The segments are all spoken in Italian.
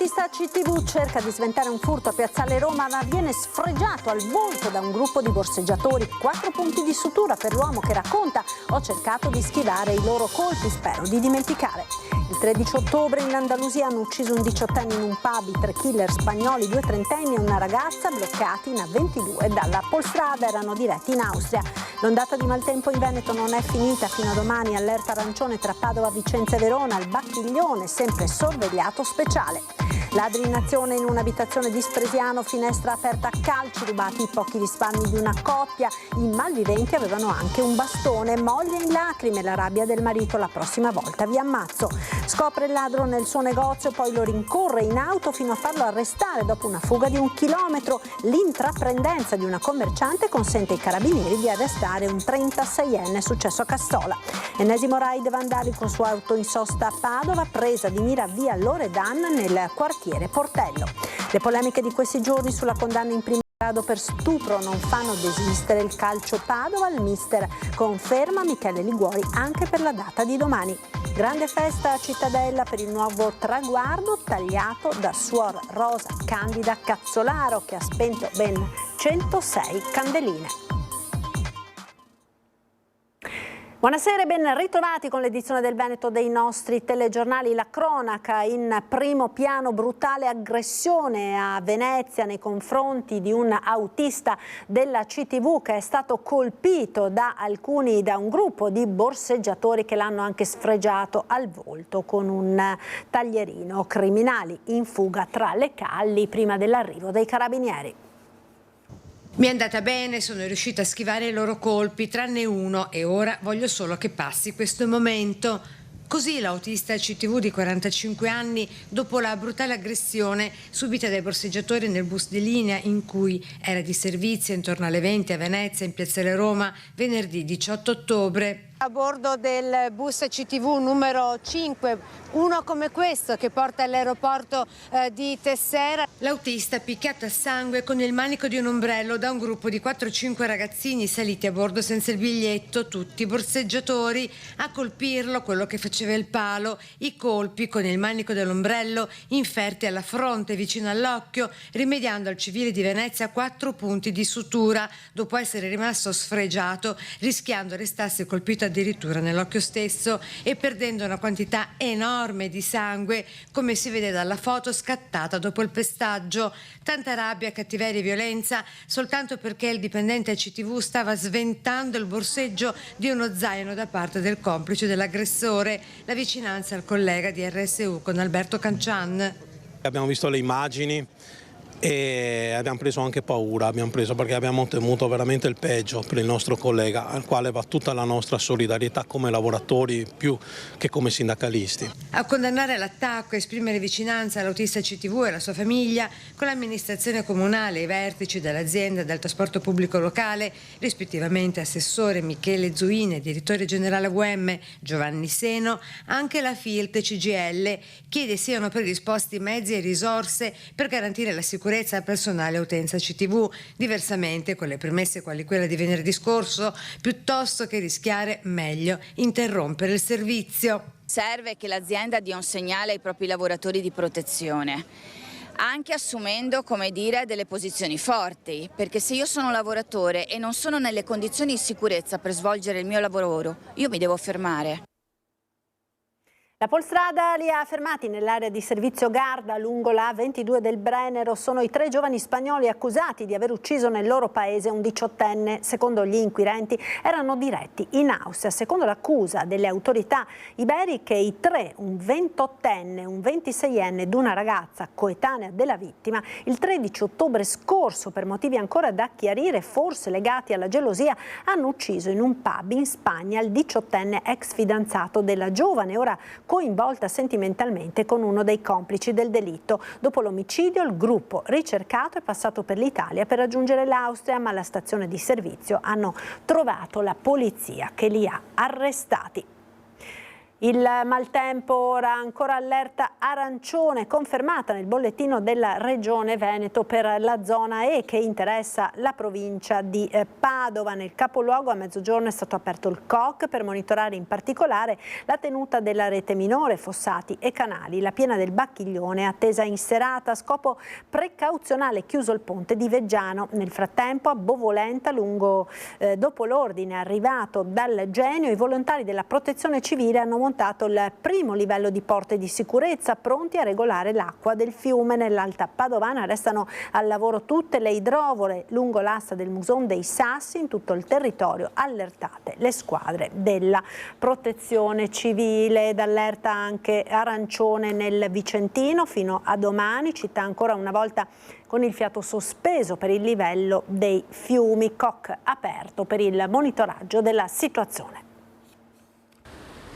L'autista CTV cerca di sventare un furto a Piazzale Roma, ma viene sfregiato al volto da un gruppo di borseggiatori. 4 punti di sutura per l'uomo che racconta: ho cercato di schivare i loro colpi, spero di dimenticare. Il 13 ottobre in Andalusia hanno ucciso un 18enne in un pub, i 3 killer spagnoli, 2 trentenni e una ragazza bloccati in A22 dalla Polstrada, erano diretti in Austria. L'ondata di maltempo in Veneto non è finita, fino a domani allerta arancione tra Padova, Vicenza e Verona, il Bacchiglione sempre sorvegliato speciale. Ladri in azione in un'abitazione di Spresiano, finestra aperta a calci, rubati i pochi risparmi di una coppia. I malviventi avevano anche un bastone. Moglie in lacrime, la rabbia del marito: la prossima volta vi ammazzo. Scopre il ladro nel suo negozio, poi lo rincorre in auto fino a farlo arrestare dopo una fuga di 1 chilometro. L'intraprendenza di una commerciante consente ai carabinieri di arrestare un 36enne, successo a Cassola. Ennesimo raid vandalico su auto in sosta a Padova, presa di mira via Loredan nel quartiere Portello. Le polemiche di questi giorni sulla condanna in primo grado per stupro non fanno desistere il calcio Padova. Il mister conferma Michele Liguori anche per la data di domani. Grande festa a Cittadella per il nuovo traguardo tagliato da Suor Rosa Candida Cazzolaro, che ha spento ben 106 candeline. Buonasera e ben ritrovati con l'edizione del Veneto dei nostri telegiornali. La cronaca in primo piano: brutale aggressione a Venezia nei confronti di un autista della CTV che è stato colpito da un gruppo di borseggiatori che l'hanno anche sfregiato al volto con un taglierino. Criminali in fuga tra le calli prima dell'arrivo dei carabinieri. Mi è andata bene, sono riuscita a schivare i loro colpi, tranne uno, e ora voglio solo che passi questo momento. Così l'autista CTV di 45 anni, dopo la brutale aggressione subita dai borseggiatori nel bus di linea in cui era di servizio intorno alle 20 a Venezia, in Piazzale Roma, venerdì 18 ottobre. A bordo del bus CTV numero 5, uno come questo che porta all'aeroporto di Tessera. L'autista picchiato a sangue con il manico di un ombrello da un gruppo di 4-5 ragazzini saliti a bordo senza il biglietto, tutti borseggiatori. A colpirlo quello che faceva il palo, i colpi con il manico dell'ombrello inferti alla fronte vicino all'occhio, rimediando al civile di Venezia 4 punti di sutura dopo essere rimasto sfregiato, rischiando restasse colpito addirittura nell'occhio stesso e perdendo una quantità enorme di sangue, come si vede dalla foto scattata dopo il pestaggio. Tanta rabbia, cattiveria e violenza soltanto perché il dipendente CTV stava sventando il borseggio di uno zaino da parte del complice dell'aggressore. La vicinanza al collega di RSU con Alberto Cancian. Abbiamo visto le immagini e abbiamo preso anche paura, perché abbiamo temuto veramente il peggio per il nostro collega, al quale va tutta la nostra solidarietà come lavoratori più che come sindacalisti. A condannare l'attacco e esprimere vicinanza all'autista CTV e alla sua famiglia, con l'amministrazione comunale e i vertici dell'azienda del trasporto pubblico locale, rispettivamente assessore Michele Zuini e direttore generale UEM Giovanni Seno, anche la FILT CGIL chiede siano predisposti mezzi e risorse per garantire la sicurezza al personale a utenza CTV, diversamente con le premesse quali quella di venerdì scorso, piuttosto che rischiare, meglio interrompere il servizio. Serve che l'azienda dia un segnale ai propri lavoratori di protezione, anche assumendo, come dire, delle posizioni forti, perché se io sono un lavoratore e non sono nelle condizioni di sicurezza per svolgere il mio lavoro, io mi devo fermare. La Polstrada li ha fermati nell'area di servizio Garda lungo la A22 del Brennero. Sono i 3 giovani spagnoli accusati di aver ucciso nel loro paese un 18enne. Secondo gli inquirenti erano diretti in Austria. Secondo l'accusa delle autorità iberiche, i 3, un 28enne, un 26enne ed una ragazza coetanea della vittima, il 13 ottobre scorso, per motivi ancora da chiarire, forse legati alla gelosia, hanno ucciso in un pub in Spagna il 18enne ex fidanzato della giovane, ora coinvolta sentimentalmente con uno dei complici del delitto. Dopo l'omicidio il gruppo ricercato è passato per l'Italia per raggiungere l'Austria, ma alla stazione di servizio hanno trovato la polizia che li ha arrestati. Il maltempo ora ancora allerta arancione confermata nel bollettino della Regione Veneto per la zona E che interessa la provincia di Padova. Nel capoluogo a mezzogiorno è stato aperto il COC per monitorare in particolare la tenuta della rete minore, fossati e canali. La piena del Bacchiglione è attesa in serata a scopo precauzionale, chiuso il ponte di Veggiano. Nel frattempo a Bovolenta, dopo l'ordine arrivato dal Genio, i volontari della Protezione Civile hanno montato il primo livello di porte di sicurezza pronti a regolare l'acqua del fiume. Nell'Alta Padovana restano al lavoro tutte le idrovore lungo l'asta del Muson dei Sassi. In tutto il territorio allertate le squadre della Protezione Civile. D'allerta anche arancione nel Vicentino fino a domani, città ancora una volta con il fiato sospeso per il livello dei fiumi. COC aperto per il monitoraggio della situazione.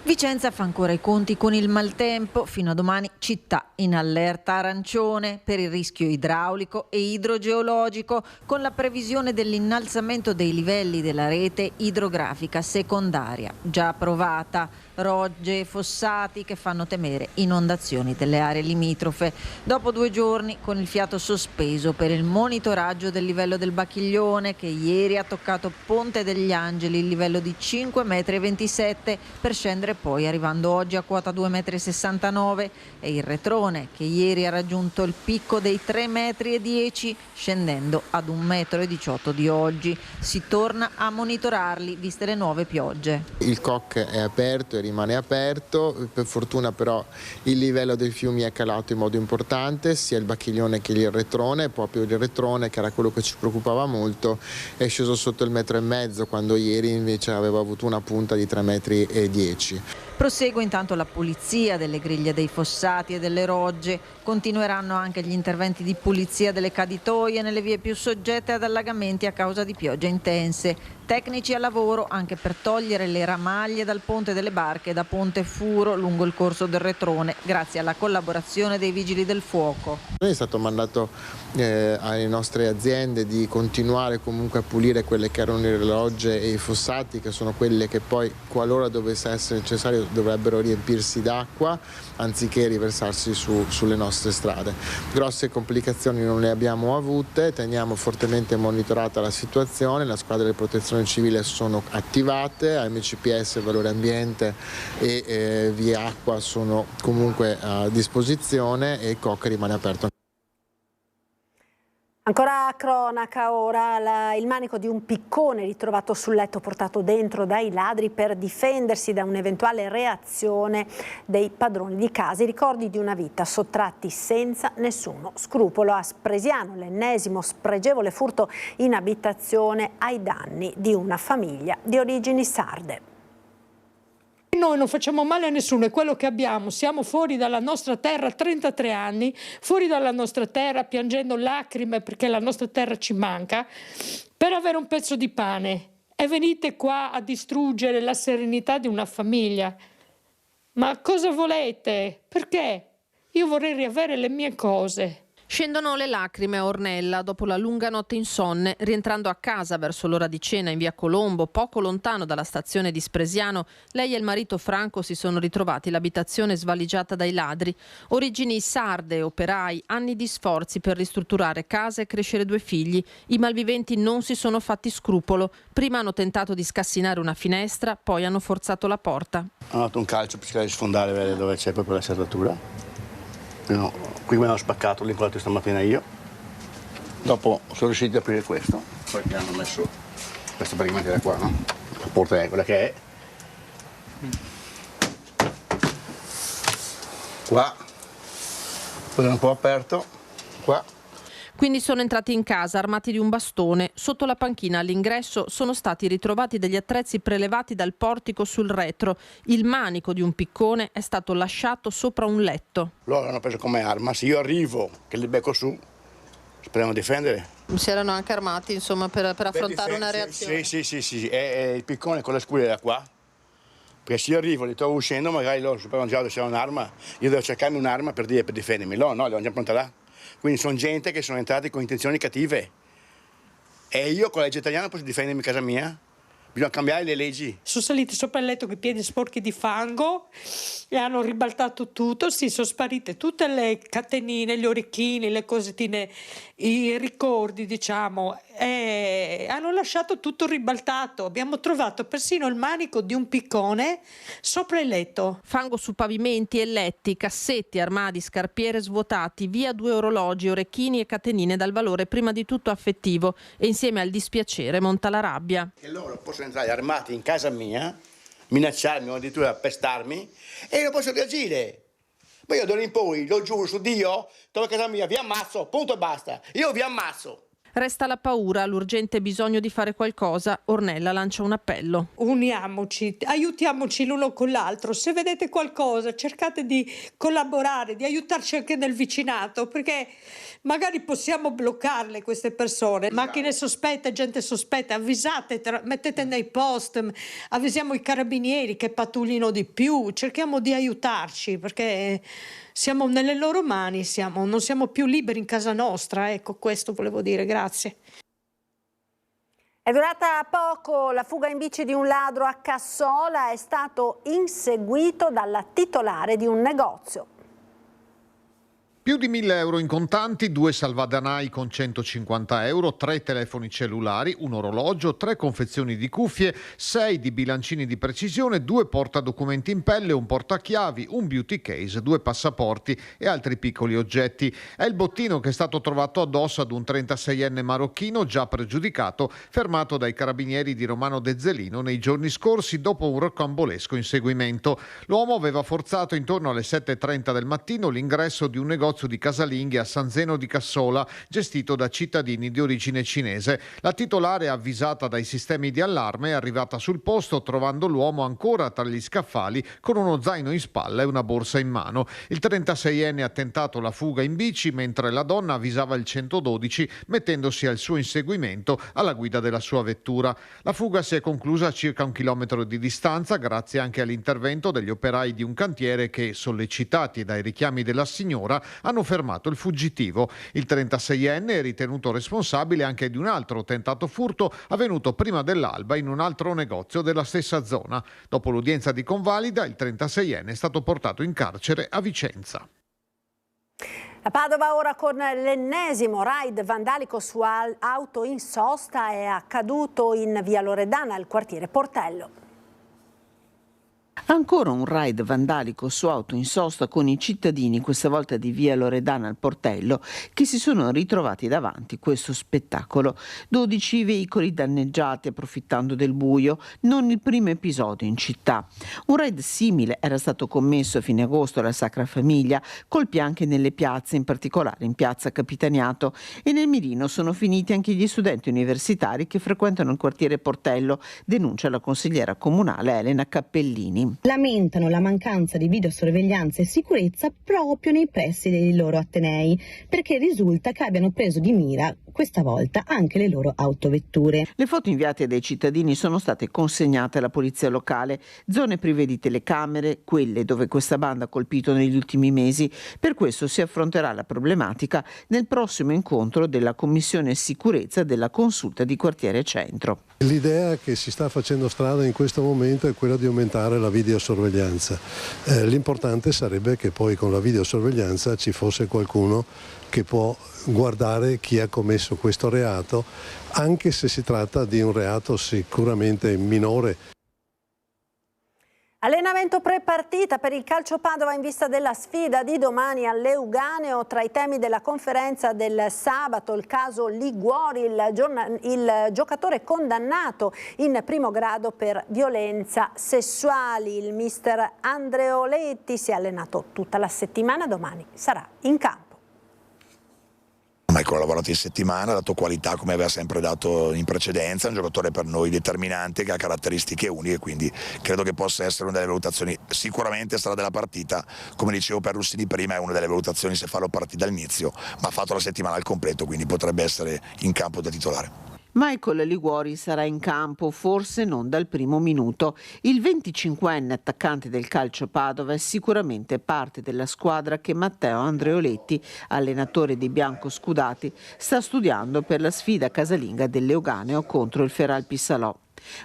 Vicenza fa ancora i conti con il maltempo, fino a domani città in allerta arancione per il rischio idraulico e idrogeologico, con la previsione dell'innalzamento dei livelli della rete idrografica secondaria, già approvata. Rogge e fossati che fanno temere inondazioni delle aree limitrofe. Dopo 2 giorni con il fiato sospeso per il monitoraggio del livello del Bacchiglione, che ieri ha toccato Ponte degli Angeli, il livello di 5,27 m, per scendere poi arrivando oggi a quota 2,69 m, e il Retrone che ieri ha raggiunto il picco dei 3,10 m, scendendo ad 1,18 m di oggi. Si torna a monitorarli viste le nuove piogge. Il COC è aperto e rimane aperto, per fortuna però il livello dei fiumi è calato in modo importante, sia il Bacchiglione che il Retrone. Proprio il Retrone, che era quello che ci preoccupava molto, è sceso sotto il 1,5 m, quando ieri invece aveva avuto una punta di 3,10 m. Prosegue intanto la pulizia delle griglie dei fossati e delle rogge. Continueranno anche gli interventi di pulizia delle caditoie nelle vie più soggette ad allagamenti a causa di piogge intense. Tecnici a lavoro anche per togliere le ramaglie dal Ponte delle Barche e da Ponte Furo lungo il corso del Retrone, grazie alla collaborazione dei Vigili del Fuoco. È stato mandato alle nostre aziende di continuare comunque a pulire quelle che erano le rogge e i fossati, che sono quelle che poi, qualora dovesse essere necessario, dovrebbero riempirsi d'acqua anziché riversarsi sulle nostre strade. Grosse complicazioni non le abbiamo avute, teniamo fortemente monitorata la situazione, la squadra di protezione civile sono attivate, MCPS, Valore Ambiente e Via Acqua sono comunque a disposizione e il COC rimane aperto. Ancora cronaca ora, il manico di un piccone ritrovato sul letto portato dentro dai ladri per difendersi da un'eventuale reazione dei padroni di casa. I ricordi di una vita sottratti senza nessuno scrupolo. A Spresiano l'ennesimo spregevole furto in abitazione ai danni di una famiglia di origini sarde. Noi non facciamo male a nessuno, è quello che abbiamo, siamo fuori dalla nostra terra 33 anni, fuori dalla nostra terra piangendo lacrime perché la nostra terra ci manca, per avere un pezzo di pane e venite qua a distruggere la serenità di una famiglia. Ma cosa volete? Perché? Io vorrei riavere le mie cose. Scendono le lacrime a Ornella dopo la lunga notte insonne. Rientrando a casa verso l'ora di cena in via Colombo, poco lontano dalla stazione di Spresiano, lei e il marito Franco si sono ritrovati l'abitazione svaligiata dai ladri. Origini sarde, operai, anni di sforzi per ristrutturare casa e crescere 2 figli. I malviventi non si sono fatti scrupolo. Prima hanno tentato di scassinare una finestra, poi hanno forzato la porta. Hanno dato un calcio per cercare di sfondare, vedere dove c'è proprio la serratura. No, qui me l'hanno spaccato, l'ho incollato stamattina io. Dopo sono riusciti ad aprire questo, poi mi hanno messo questo per rimettere qua, no? La porta è quella che è. Qua, poi un po' aperto, qua. Quindi sono entrati in casa armati di un bastone. Sotto la panchina all'ingresso sono stati ritrovati degli attrezzi prelevati dal portico sul retro. Il manico di un piccone è stato lasciato sopra un letto. Loro l'hanno preso come arma. Se io arrivo, che li becco su, speriamo di difendere. Si erano anche armati, insomma, per affrontare una reazione? Sì. E il piccone con la scuola era qua. Perché se io arrivo, li trovo uscendo, magari loro sapevano già che c'era un'arma. Io devo cercarmi un'arma per difendermi. Loro no, li hanno già pronta là. Quindi sono gente che sono entrati con intenzioni cattive. E io con la legge italiana posso difendermi in casa mia? Bisogna cambiare le leggi. Sono saliti sopra il letto con i piedi sporchi di fango e hanno ribaltato tutto, sono sparite tutte le catenine, gli orecchini, le cosettine, i ricordi, diciamo, e hanno lasciato tutto ribaltato. Abbiamo trovato persino il manico di un piccone sopra il letto. Fango su pavimenti e letti, cassetti, armadi, scarpiere svuotati, via 2 orologi, orecchini e catenine dal valore prima di tutto affettivo, e insieme al dispiacere monta la rabbia. Che loro possono entrare armati in casa mia, minacciarmi o addirittura pestarmi, e io non posso reagire. Ma io d'ora in poi, lo giuro su Dio, torno a casa mia, vi ammazzo, punto e basta. Io vi ammazzo. Resta la paura, l'urgente bisogno di fare qualcosa. Ornella lancia un appello. Uniamoci, aiutiamoci l'uno con l'altro. Se vedete qualcosa, cercate di collaborare, di aiutarci anche nel vicinato, perché magari possiamo bloccarle queste persone. Macchine sospette, gente sospetta, avvisate, mettete nei post, avvisiamo i carabinieri che pattuglino di più, cerchiamo di aiutarci, perché siamo nelle loro mani, non siamo più liberi in casa nostra, ecco, questo volevo dire, grazie. È durata poco la fuga in bici di un ladro a Cassola, è stato inseguito dalla titolare di un negozio. Più di 1.000 euro in contanti, 2 salvadanai con 150 euro, 3 telefoni cellulari, un orologio, 3 confezioni di cuffie, 6 di bilancini di precisione, 2 portadocumenti in pelle, un portachiavi, un beauty case, 2 passaporti e altri piccoli oggetti. È il bottino che è stato trovato addosso ad un 36enne marocchino già pregiudicato, fermato dai carabinieri di Romano Dezzelino nei giorni scorsi dopo un rocambolesco inseguimento. L'uomo aveva forzato intorno alle 7:30 del mattino l'ingresso di un negozio di casalinghe a San Zeno di Cassola, gestito da cittadini di origine cinese. La titolare, avvisata dai sistemi di allarme, è arrivata sul posto trovando l'uomo ancora tra gli scaffali con uno zaino in spalla e una borsa in mano. Il 36enne ha tentato la fuga in bici mentre la donna avvisava il 112 mettendosi al suo inseguimento alla guida della sua vettura. La fuga si è conclusa a circa 1 chilometro di distanza grazie anche all'intervento degli operai di un cantiere che, sollecitati dai richiami della signora, hanno fermato il fuggitivo. Il 36enne è ritenuto responsabile anche di un altro tentato furto avvenuto prima dell'alba in un altro negozio della stessa zona. Dopo l'udienza di convalida, il 36enne è stato portato in carcere a Vicenza. A Padova ora con l'ennesimo raid vandalico su auto in sosta, è accaduto in via Loredana, al quartiere Portello. Ancora un raid vandalico su auto in sosta con i cittadini, questa volta di via Loredana al Portello, che si sono ritrovati davanti questo spettacolo. 12 veicoli danneggiati approfittando del buio, non il primo episodio in città. Un raid simile era stato commesso a fine agosto alla Sacra Famiglia, colpi anche nelle piazze, in particolare in piazza Capitaniato, e nel mirino sono finiti anche gli studenti universitari che frequentano il quartiere Portello, denuncia la consigliera comunale Elena Cappellini. Lamentano la mancanza di videosorveglianza e sicurezza proprio nei pressi dei loro atenei, perché risulta che abbiano preso di mira questa volta anche le loro autovetture. Le foto inviate dai cittadini sono state consegnate alla polizia locale, zone prive di telecamere, quelle dove questa banda ha colpito negli ultimi mesi. Per questo si affronterà la problematica nel prossimo incontro della Commissione Sicurezza della Consulta di Quartiere Centro. L'idea che si sta facendo strada in questo momento è quella di aumentare la videosorveglianza. L'importante sarebbe che poi con la videosorveglianza ci fosse qualcuno che può guardare chi ha commesso questo reato, anche se si tratta di un reato sicuramente minore. Allenamento pre-partita per il Calcio Padova in vista della sfida di domani all'Euganeo. Tra i temi della conferenza del sabato il caso Liguori, il giocatore condannato in primo grado per violenza sessuali. Il mister Andreoletti si è allenato tutta la settimana, domani sarà in campo. Michael ha lavorato in settimana, ha dato qualità come aveva sempre dato in precedenza, è un giocatore per noi determinante che ha caratteristiche uniche, quindi credo che possa essere una delle valutazioni. Sicuramente sarà della partita, come dicevo per Russini prima, è una delle valutazioni se farlo partire dall'inizio, ma ha fatto la settimana al completo, quindi potrebbe essere in campo da titolare. Michael Liguori sarà in campo, forse non dal primo minuto. Il 25enne attaccante del Calcio Padova è sicuramente parte della squadra che Matteo Andreoletti, allenatore dei biancoscudati, sta studiando per la sfida casalinga dell'Euganeo contro il Feralpi Salò.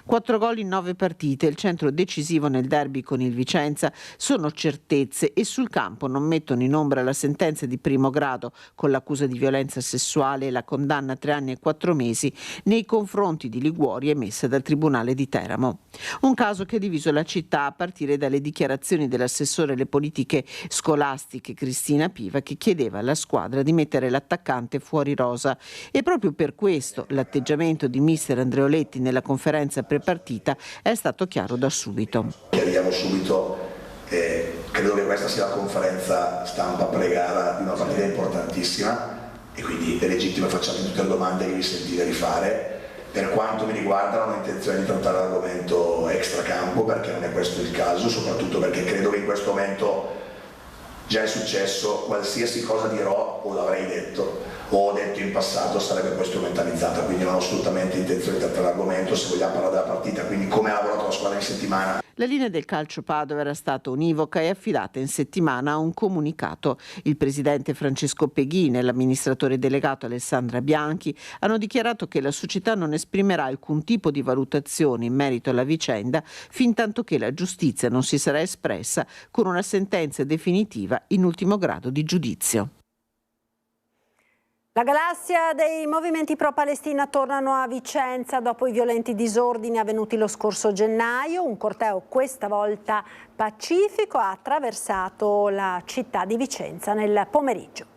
4 gol in 9 partite, il centro decisivo nel derby con il Vicenza sono certezze e sul campo non mettono in ombra la sentenza di primo grado con l'accusa di violenza sessuale e la condanna a 3 anni e 4 mesi nei confronti di Liguori emessa dal Tribunale di Teramo. Un caso che ha diviso la città a partire dalle dichiarazioni dell'assessore alle politiche scolastiche Cristina Piva, che chiedeva alla squadra di mettere l'attaccante fuori rosa, e proprio per questo l'atteggiamento di mister Andreoletti nella conferenza prepartita è stato chiaro da subito. Chiariamo subito, credo che questa sia la conferenza stampa pre-gara di una partita importantissima e quindi è legittimo che facciate tutte le domande che vi sentite di fare. Per quanto mi riguarda non ho intenzione di trattare l'argomento extracampo, perché non è questo il caso, soprattutto perché credo che in questo momento già è successo, qualsiasi cosa dirò o l'avrei detto o ho detto in passato sarebbe poi strumentalizzata, quindi non ho assolutamente intenzione di trattare l'argomento. Se vogliamo parlare della partita, quindi come ha lavorato la squadra in settimana. La linea del calcio Padova era stata univoca e affidata in settimana a un comunicato. Il presidente Francesco Peghini e l'amministratore delegato Alessandra Bianchi hanno dichiarato che la società non esprimerà alcun tipo di valutazione in merito alla vicenda fintanto che la giustizia non si sarà espressa con una sentenza definitiva in ultimo grado di giudizio. La galassia dei movimenti pro-Palestina tornano a Vicenza dopo i violenti disordini avvenuti lo scorso gennaio. Un corteo questa volta pacifico ha attraversato la città di Vicenza nel pomeriggio.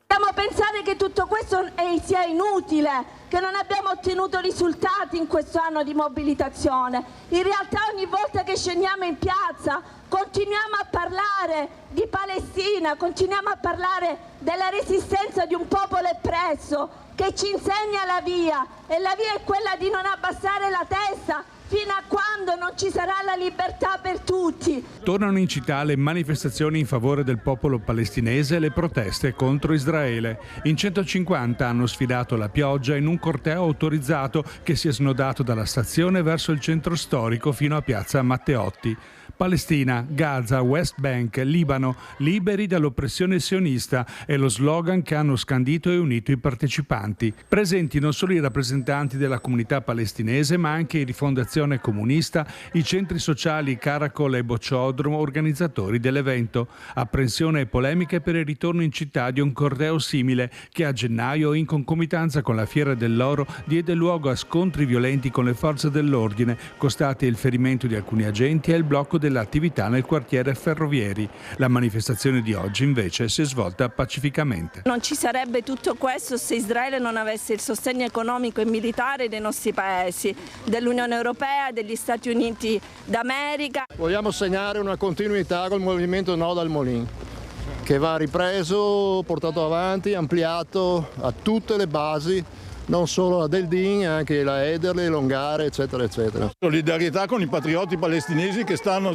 Possiamo pensare che tutto questo sia inutile, che non abbiamo ottenuto risultati in questo anno di mobilitazione. In realtà ogni volta che scendiamo in piazza continuiamo a parlare di Palestina, continuiamo a parlare della resistenza di un popolo oppresso che ci insegna la via, e la via è quella di non abbassare la testa fino a quando non ci sarà la libertà per tutti. Tornano in città le manifestazioni in favore del popolo palestinese e le proteste contro Israele. In 150 hanno sfidato la pioggia in un corteo autorizzato che si è snodato dalla stazione verso il centro storico fino a piazza Matteotti. Palestina, Gaza, West Bank, Libano, liberi dall'oppressione sionista è lo slogan che hanno scandito e unito i partecipanti. Presenti non solo i rappresentanti della comunità palestinese, ma anche i Rifondazione Comunista, i centri sociali Caracol e Bocciodromo, organizzatori dell'evento. Apprensione e polemiche per il ritorno in città di un corteo simile che a gennaio, in concomitanza con la Fiera dell'Oro, diede luogo a scontri violenti con le forze dell'ordine, costati il ferimento di alcuni agenti e il blocco dell'attività nel quartiere Ferrovieri. La manifestazione di oggi invece si è svolta pacificamente. Non ci sarebbe tutto questo se Israele non avesse il sostegno economico e militare dei nostri paesi, dell'Unione Europea, degli Stati Uniti d'America. Vogliamo segnare una continuità col movimento No dal Molin, che va ripreso, portato avanti, ampliato a tutte le basi, non solo la Deldin, anche la Ederle, Longare, eccetera, eccetera. Solidarietà con i patrioti palestinesi che stanno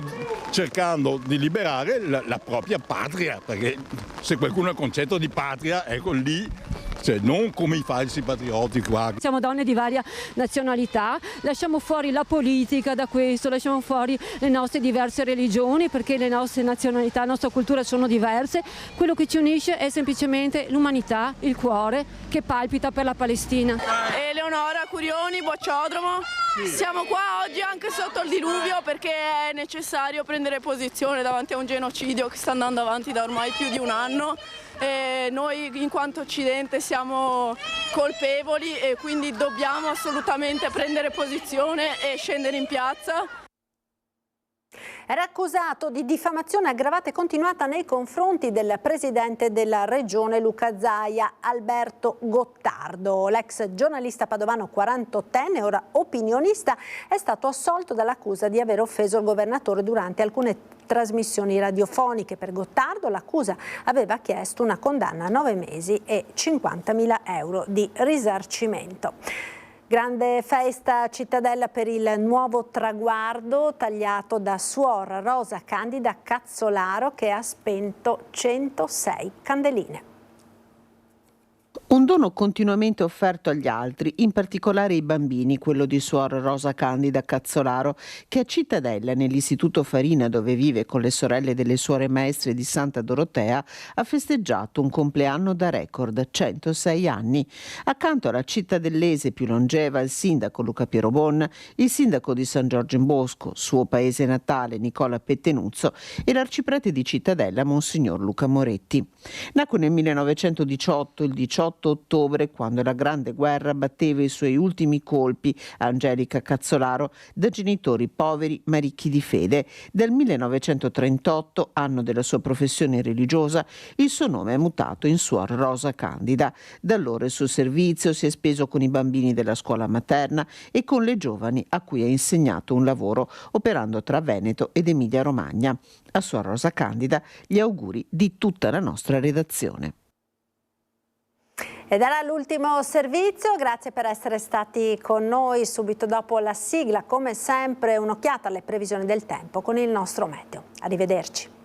cercando di liberare la propria patria, perché se qualcuno ha il concetto di patria, ecco lì, cioè non come i falsi patrioti qua. Siamo donne di varia nazionalità, lasciamo fuori la politica da questo, lasciamo fuori le nostre diverse religioni, perché le nostre nazionalità, la nostra cultura sono diverse. Quello che ci unisce è semplicemente l'umanità, il cuore che palpita per la Palestina. Eleonora Curioni, Bocciodromo. Siamo qua oggi anche sotto il diluvio perché è necessario prendere posizione davanti a un genocidio che sta andando avanti da ormai più di un anno. E noi in quanto Occidente siamo colpevoli e quindi dobbiamo assolutamente prendere posizione e scendere in piazza. Era accusato di diffamazione aggravata e continuata nei confronti del presidente della regione Luca Zaia, Alberto Gottardo. L'ex giornalista padovano 48enne, ora opinionista, è stato assolto dall'accusa di aver offeso il governatore durante alcune trasmissioni radiofoniche. Per Gottardo l'accusa aveva chiesto una condanna a 9 mesi e 50.000 euro di risarcimento. Grande festa a Cittadella per il nuovo traguardo tagliato da Suor Rosa Candida Cazzolaro, che ha spento 106 candeline. Un un dono continuamente offerto agli altri, in particolare ai bambini, quello di suor Rosa Candida Cazzolaro, che a Cittadella, nell'istituto Farina dove vive con le sorelle delle suore maestre di Santa Dorotea, ha festeggiato un compleanno da record, 106 anni. Accanto alla cittadellese più longeva, il sindaco Luca Pierobon, il sindaco di San Giorgio in Bosco, suo paese natale Nicola Pettenuzzo, e l'arciprete di Cittadella Monsignor Luca Moretti. Nacque nel 1918, il 18 ottobre, quando la Grande Guerra batteva i suoi ultimi colpi, Angelica Cazzolaro, da genitori poveri ma ricchi di fede. Dal 1938, anno della sua professione religiosa, il suo nome è mutato in suor Rosa Candida. Da allora il suo servizio si è speso con i bambini della scuola materna e con le giovani a cui ha insegnato un lavoro, operando tra Veneto ed Emilia-Romagna. A suor Rosa Candida gli auguri di tutta la nostra redazione. Ed era l'ultimo servizio, grazie per essere stati con noi. Subito dopo la sigla, come sempre, un'occhiata alle previsioni del tempo con il nostro meteo. Arrivederci.